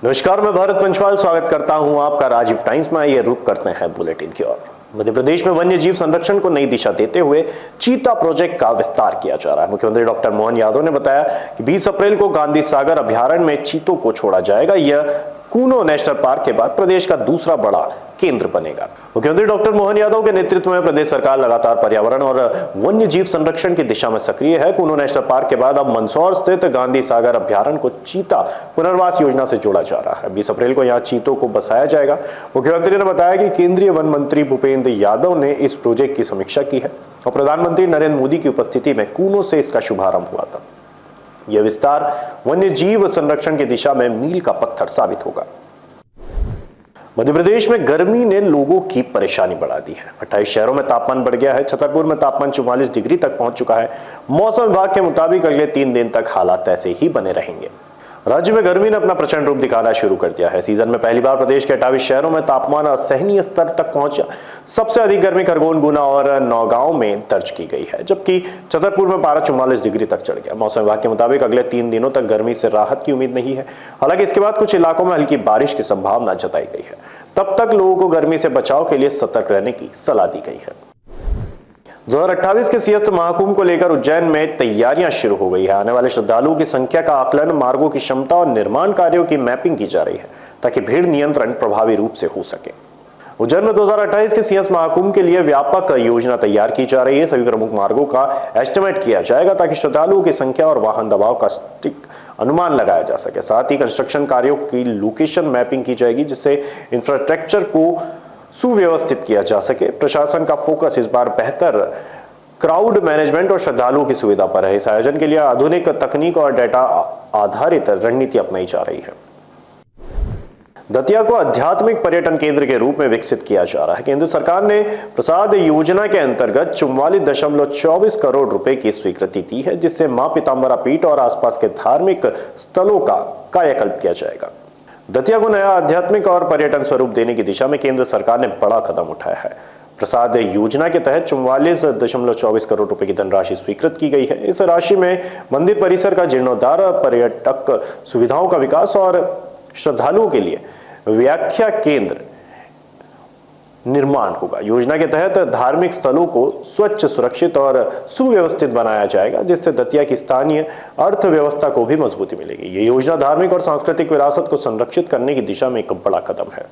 नमस्कार, मैं भारत पंचवाल स्वागत करता हूं आपका राजीव टाइम्स में। ये रुक करते हैं बुलेटिन की ओर। मध्य प्रदेश में वन्य जीव संरक्षण को नई दिशा देते हुए चीता प्रोजेक्ट का विस्तार किया जा रहा है। मुख्यमंत्री डॉक्टर मोहन यादव ने बताया कि 20 अप्रैल को गांधी सागर अभ्यारण्य में चीतों को छोड़ा जाएगा। यह कूनो नेशनल पार्क के बाद प्रदेश का दूसरा बड़ा केंद्र बनेगा। मुख्यमंत्री डॉक्टर मोहन यादव के नेतृत्व में प्रदेश सरकार लगातार पर्यावरण और वन्य जीव संरक्षण की दिशा में सक्रिय है। कूनो नेशनल पार्क के बाद अब मंदसौर स्थित गांधी सागर अभ्यारण्य को चीता पुनर्वास योजना से जोड़ा जा रहा है। 20 अप्रैल को यहां चीतों को बसाया जाएगा। मुख्यमंत्री ने बताया कि केंद्रीय वन मंत्री भूपेंद्र यादव ने इस प्रोजेक्ट की समीक्षा की है और प्रधानमंत्री नरेंद्र मोदी की उपस्थिति में कूनो से इसका शुभारंभ हुआ था। यह विस्तार वन्य जीव संरक्षण की दिशा में मील का पत्थर साबित होगा। मध्य प्रदेश में गर्मी ने लोगों की परेशानी बढ़ा दी है। 28 शहरों में तापमान बढ़ गया है। छतरपुर में तापमान 44 डिग्री तक पहुंच चुका है। मौसम विभाग के मुताबिक अगले 3 दिन तक हालात ऐसे ही बने रहेंगे। राज्य में गर्मी ने अपना प्रचंड रूप दिखाना शुरू कर दिया है। सीजन में पहली बार प्रदेश के 28 शहरों में तापमान असहनीय स्तर तक पहुंचा। सबसे अधिक गर्मी खरगोन, गुना और नौगांव में दर्ज की गई है, जबकि छतरपुर में पारा 44 डिग्री तक चढ़ गया। मौसम विभाग के मुताबिक अगले 3 दिनों तक गर्मी से राहत की उम्मीद नहीं है। हालांकि इसके बाद कुछ इलाकों में हल्की बारिश की संभावना जताई गई है। तब तक लोगों को गर्मी से बचाव के लिए सतर्क रहने की सलाह दी गई है। 2028 के सिंहस्थ महाकुंभ को लेकर उज्जैन में तैयारियां शुरू हो गई है। आने वाले श्रद्धालुओं की संख्या का आकलन, मार्गों की क्षमता और निर्माण कार्यों की मैपिंग की जा रही है ताकि भीड़ नियंत्रण प्रभावी रूप से हो सके। उज्जैन में 2028 के सिंहस्थ महाकुंभ के लिए व्यापक योजना तैयार की जा रही है। सभी प्रमुख मार्गों का एस्टिमेट किया जाएगा ताकि श्रद्धालुओं की संख्या और वाहन दबाव का सटीक अनुमान लगाया जा सके। साथ ही कंस्ट्रक्शन कार्यों की लोकेशन मैपिंग की जाएगी जिससे इंफ्रास्ट्रक्चर को सुव्यवस्थित किया जा सके। प्रशासन का फोकस इस बार बेहतर क्राउड मैनेजमेंट और श्रद्धालुओं की सुविधा पर है। इस आयोजन के लिए आधुनिक तकनीक और डेटा आधारित रणनीति अपनाई जा रही है। दतिया को आध्यात्मिक पर्यटन केंद्र के रूप में विकसित किया जा रहा है। केंद्र सरकार ने प्रसाद योजना के अंतर्गत 44.24 करोड़ रुपए की स्वीकृति दी है, जिससे मां पीताम्बरा पीठ और आसपास के धार्मिक स्थलों का कायाकल्प किया जाएगा। दतिया को नया आध्यात्मिक और पर्यटन स्वरूप देने की दिशा में केंद्र सरकार ने बड़ा कदम उठाया है। प्रसाद योजना के तहत 44.24 करोड़ रुपए की धनराशि स्वीकृत की गई है। इस राशि में मंदिर परिसर का जीर्णोद्धार, पर्यटक सुविधाओं का विकास और श्रद्धालुओं के लिए व्याख्या केंद्र निर्माण होगा। योजना के तहत धार्मिक स्थलों को स्वच्छ, सुरक्षित और सुव्यवस्थित बनाया जाएगा, जिससे दतिया की स्थानीय अर्थव्यवस्था को भी मजबूती मिलेगी। ये योजना धार्मिक और सांस्कृतिक विरासत को संरक्षित करने की दिशा में एक बड़ा कदम है।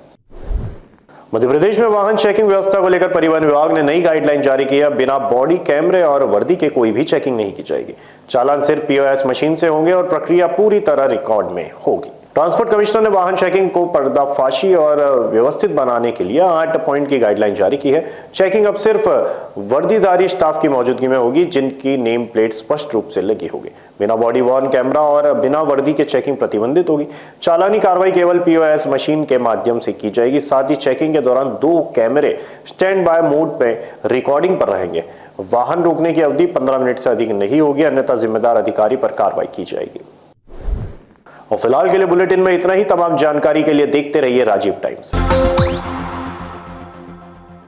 मध्य प्रदेश में वाहन चेकिंग व्यवस्था को लेकर परिवहन विभाग ने नई गाइडलाइन जारी की है। बिना बॉडी कैमरे और वर्दी के कोई भी चेकिंग नहीं की जाएगी। चालान सिर्फ POS मशीन से होंगे और प्रक्रिया पूरी तरह रिकॉर्ड में होगी। ट्रांसपोर्ट कमिश्नर ने वाहन चेकिंग को पर्दाफाशी और व्यवस्थित बनाने के लिए 8 पॉइंट की गाइडलाइन जारी की है। चेकिंग अब सिर्फ वर्दीधारी स्टाफ की मौजूदगी में होगी, जिनकी नेम प्लेट स्पष्ट रूप से लगी होगी। बिना बॉडी वॉर्न कैमरा और बिना वर्दी के चेकिंग प्रतिबंधित होगी। चालानी कार्रवाई केवल POS मशीन के माध्यम से की जाएगी। साथ ही चेकिंग के दौरान 2 कैमरे स्टैंड बाय मोड पे रिकॉर्डिंग पर रहेंगे। वाहन रोकने की अवधि 15 मिनट से अधिक नहीं होगी, अन्यथा जिम्मेदार अधिकारी पर कार्रवाई की जाएगी। और फिलहाल के लिए बुलेटिन में इतना ही। तमाम जानकारी के लिए देखते रहिए राजीव टाइम्स।